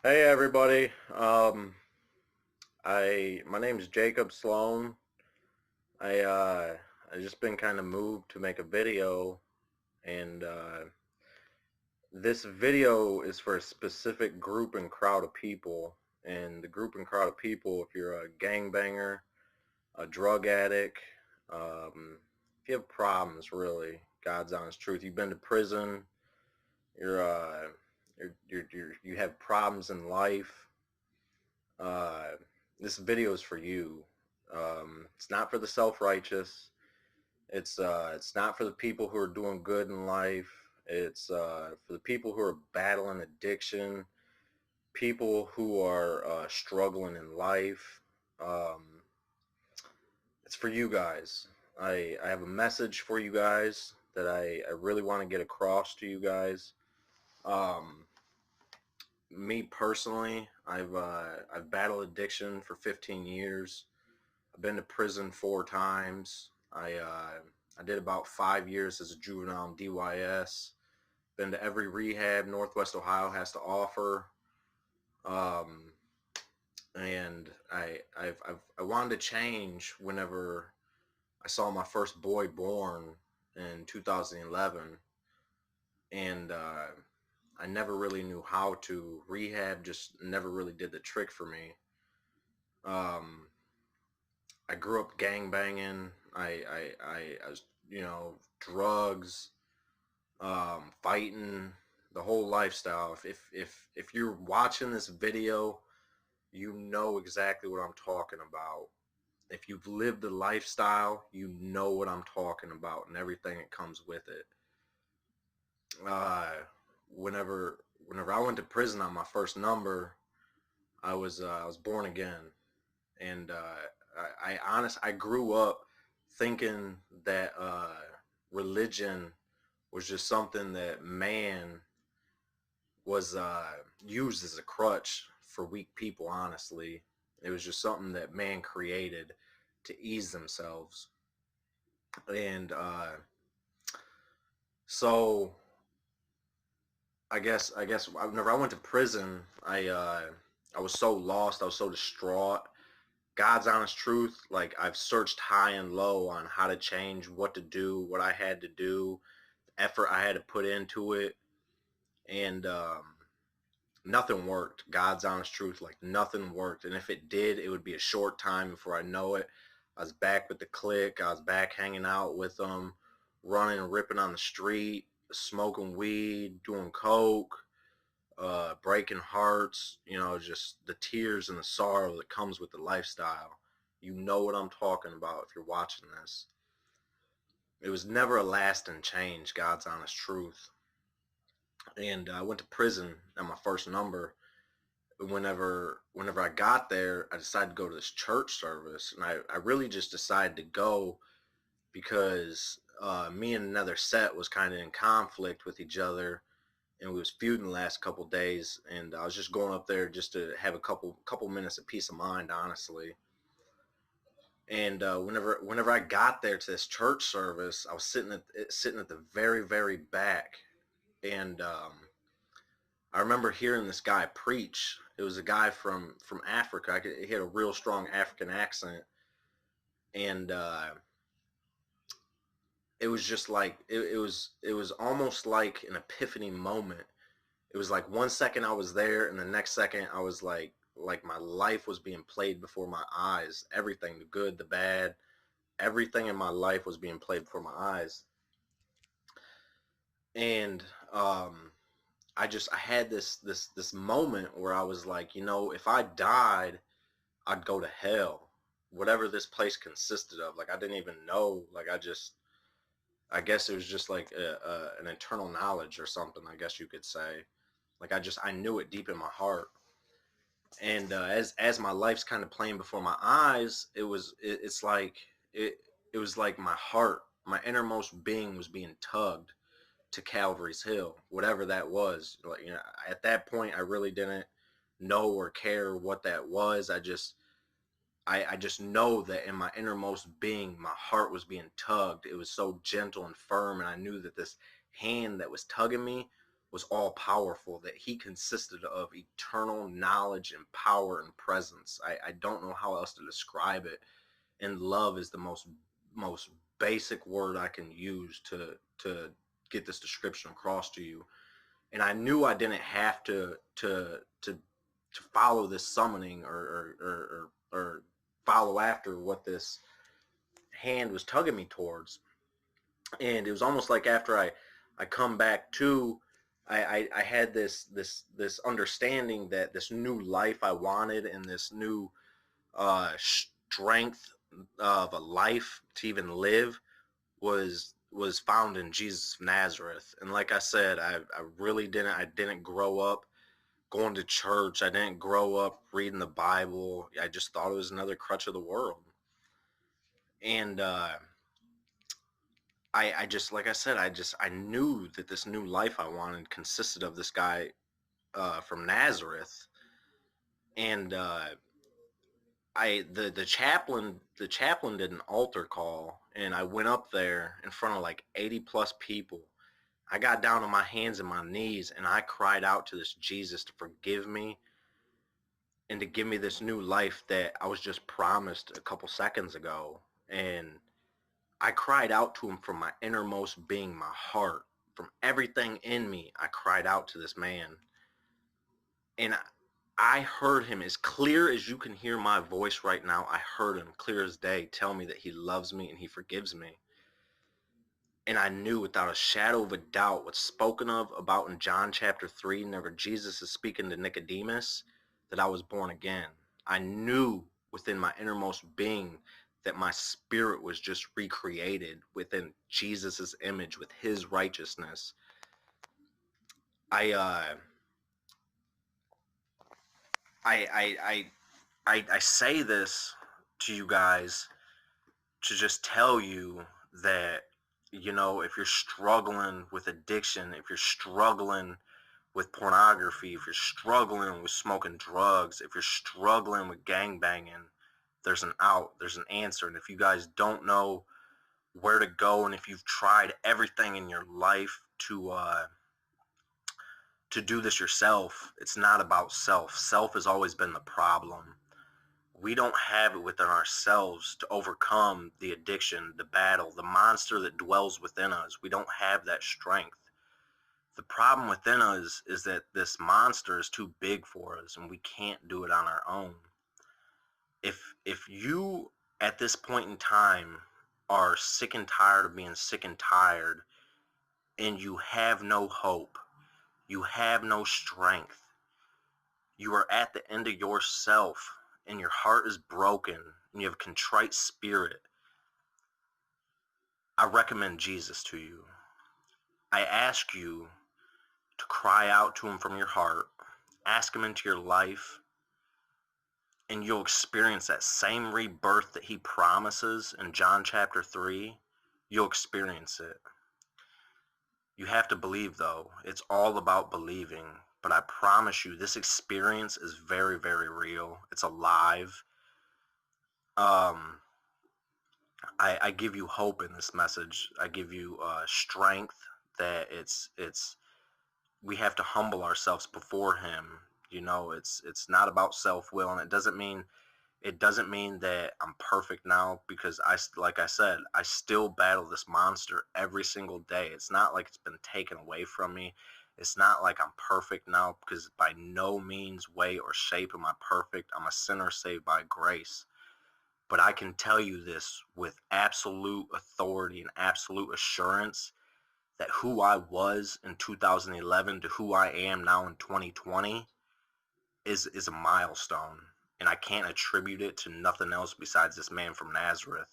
Hey everybody. My name's Jacob Sloan. I I just been kind of moved to make a video, and this video is for a specific group and crowd of people. And the group and crowd of people, if you're a gangbanger, a drug addict, if you have problems, really, God's honest truth, you've been to prison, you're you have problems in life. Uh, this video is for you. It's not for the self-righteous. It's not for the people who are doing good in life. It's for the people who are battling addiction, people who are struggling in life. Um, it's for you guys. I have a message for you guys that I really want to get across to you guys. Um, Me personally, I've battled addiction for 15 years. I've been to prison 4 times. I did about 5 years as a juvenile in DYS. Been to every rehab Northwest Ohio has to offer. Um, and I wanted to change whenever I saw my first boy born in 2011, and I never really knew how to. Rehab just never really did the trick for me. Um, I grew up gang banging. I was, drugs, fighting, the whole lifestyle. If you're watching this video, you know exactly what I'm talking about. If you've lived the lifestyle, you know what I'm talking about and everything that comes with it. Uh, whenever I went to prison on my first number, I was born again, and I grew up thinking that religion was just something that man was used as a crutch for weak people. Honestly, it was just something that man created to ease themselves, and so I guess whenever I went to prison, I was so lost, I was so distraught. God's honest truth, like I've searched high and low on how to change, what to do, what I had to do, the effort I had to put into it, and nothing worked. God's honest truth, like nothing worked. And if it did, it would be a short time before I know it. I was back with the clique. I was back hanging out with them, running and ripping on the street, smoking weed, doing coke, breaking hearts, just the tears and the sorrow that comes with the lifestyle. You know what I'm talking about if you're watching this. It was never a lasting change, God's honest truth. And I went to prison at my first number. Whenever I got there, I decided to go to this church service, and I really just decided to go because me and another set was kind of in conflict with each other, and we was feuding the last couple days, and I was just going up there just to have a couple minutes of peace of mind, honestly. And whenever I got there to this church service, I was sitting at the very back, and I remember hearing this guy preach. It was a guy from Africa. He had a real strong African accent, and it was just like it was almost like an epiphany moment. It was like 1 second I was there, and the next second I was like my life was being played before my eyes. Everything, the good, the bad, everything in my life was being played before my eyes. And I had this moment where I was like, if I died, I'd go to hell, whatever this place consisted of. Like I didn't even know. I guess it was just like an internal knowledge or something. I guess you could say. Like I knew it deep in my heart. And as my life's kind of playing before my eyes, it's like it it was like my heart, my innermost being was being tugged to Calvary's Hill, whatever that was. Like, at that point, I really didn't know or care what that was. I just know that in my innermost being, my heart was being tugged. It was so gentle and firm, and I knew that this hand that was tugging me was all powerful, that he consisted of eternal knowledge and power and presence. I don't know how else to describe it. And love is the most basic word I can use to get this description across to you. And I knew I didn't have to follow this summoning or follow after what this hand was tugging me towards. And it was almost like after I come back to, I had this understanding that this new life I wanted and this new strength of a life to even live was found in Jesus of Nazareth. And like I said, I really didn't grow up going to church. I didn't grow up reading the Bible. I just thought it was another crutch of the world. And I just, like I said, I knew that this new life I wanted consisted of this guy from Nazareth. And the chaplain did an altar call, and I went up there in front of like 80 plus people. I got down on my hands and my knees, and I cried out to this Jesus to forgive me and to give me this new life that I was just promised a couple seconds ago. And I cried out to him from my innermost being, my heart, from everything in me. I cried out to this man. And I heard him as clear as you can hear my voice right now. I heard him clear as day tell me that he loves me and he forgives me. And I knew without a shadow of a doubt what's spoken of about in John chapter 3, whenever Jesus is speaking to Nicodemus, that I was born again. I knew within my innermost being that my spirit was just recreated within Jesus's image with his righteousness. I say this to you guys to just tell you that, you know, if you're struggling with addiction, if you're struggling with pornography, if you're struggling with smoking drugs, if you're struggling with gangbanging, there's an out, there's an answer. And if you guys don't know where to go, and if you've tried everything in your life to do this yourself, it's not about self. Self has always been the problem. We don't have it within ourselves to overcome the addiction, the battle, the monster that dwells within us. We don't have that strength. The problem within us is that this monster is too big for us, and we can't do it on our own. If you at this point in time are sick and tired of being sick and tired, and you have no hope, you have no strength, you are at the end of yourself, and your heart is broken, and you have a contrite spirit, I recommend Jesus to you. I ask you to cry out to him from your heart, ask him into your life, and you'll experience that same rebirth that he promises in John chapter 3. You'll experience it. You have to believe, though. It's all about believing. But I promise you, this experience is very, very real. It's alive. I give you hope in this message. I give you strength that it's we have to humble ourselves before him. You know, it's not about self-will, and it doesn't mean that I'm perfect now, because like I said, I still battle this monster every single day. It's not like it's been taken away from me. It's not like I'm perfect now, because by no means, way, or shape am I perfect. I'm a sinner saved by grace. But I can tell you this with absolute authority and absolute assurance, that who I was in 2011 to who I am now in 2020 is a milestone. And I can't attribute it to nothing else besides this man from Nazareth.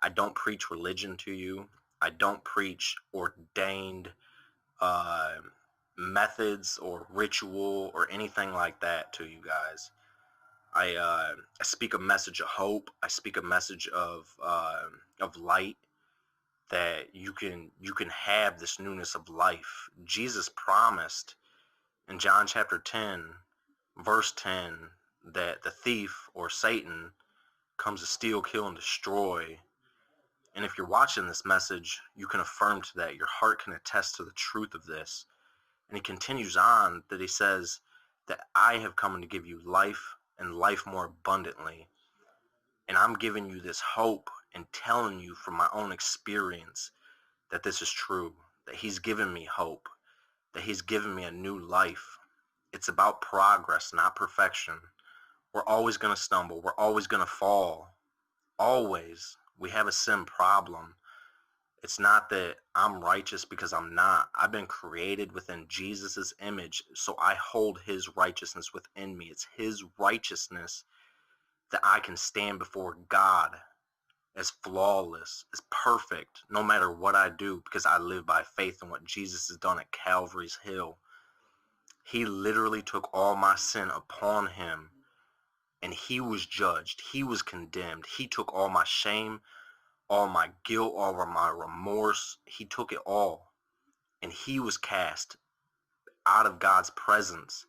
I don't preach religion to you. I don't preach ordained methods or ritual or anything like that to you guys. I speak a message of hope. I speak a message of light, that you can have this newness of life. Jesus promised in John chapter 10, verse 10, that the thief, or Satan, comes to steal, kill, and destroy. And if you're watching this message, you can affirm to that. Your heart can attest to the truth of this. And he continues on that he says that I have come to give you life and life more abundantly. And I'm giving you this hope and telling you from my own experience that this is true, that he's given me hope, that he's given me a new life. It's about progress, not perfection. We're always going to stumble. We're always going to fall. Always. We have a sin problem. It's not that I'm righteous because I'm not. I've been created within Jesus's image, so I hold his righteousness within me. It's his righteousness that I can stand before God as flawless, as perfect, no matter what I do, because I live by faith in what Jesus has done at Calvary's Hill. He literally took all my sin upon him, and he was judged. He was condemned. He took all my shame, all my guilt, all of my remorse. He took it all, and he was cast out of God's presence.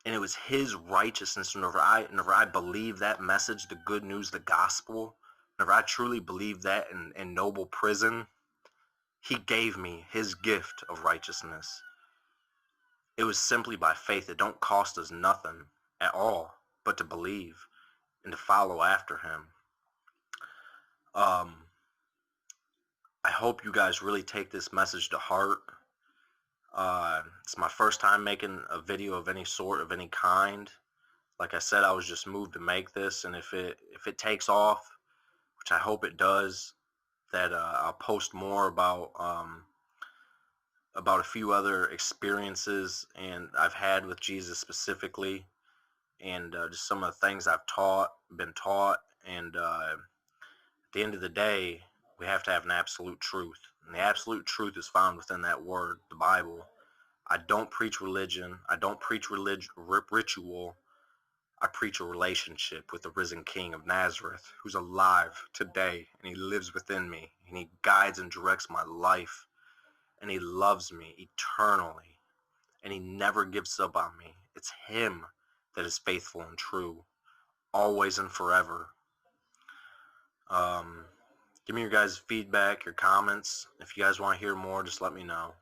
And it was his righteousness. Whenever I believe that message, the good news, the gospel, whenever I truly believe that in Noble Prison, he gave me his gift of righteousness. It was simply by faith. It don't cost us nothing at all but to believe and to follow after him. I hope you guys really take this message to heart. It's my first time making a video of any sort, of any kind. Like I said, I was just moved to make this, and if it takes off, which I hope it does, that I'll post more about a few other experiences and I've had with Jesus specifically, and just some of the things I've been taught, and at the end of the day, we have to have an absolute truth, and the absolute truth is found within that word, the Bible. I don't preach religion. I don't preach ritual. I preach a relationship with the risen King of Nazareth, who's alive today, and he lives within me, and he guides and directs my life, and he loves me eternally, and he never gives up on me. It's him that is faithful and true, always and forever. Give me your guys' feedback, your comments. If you guys want to hear more, just let me know.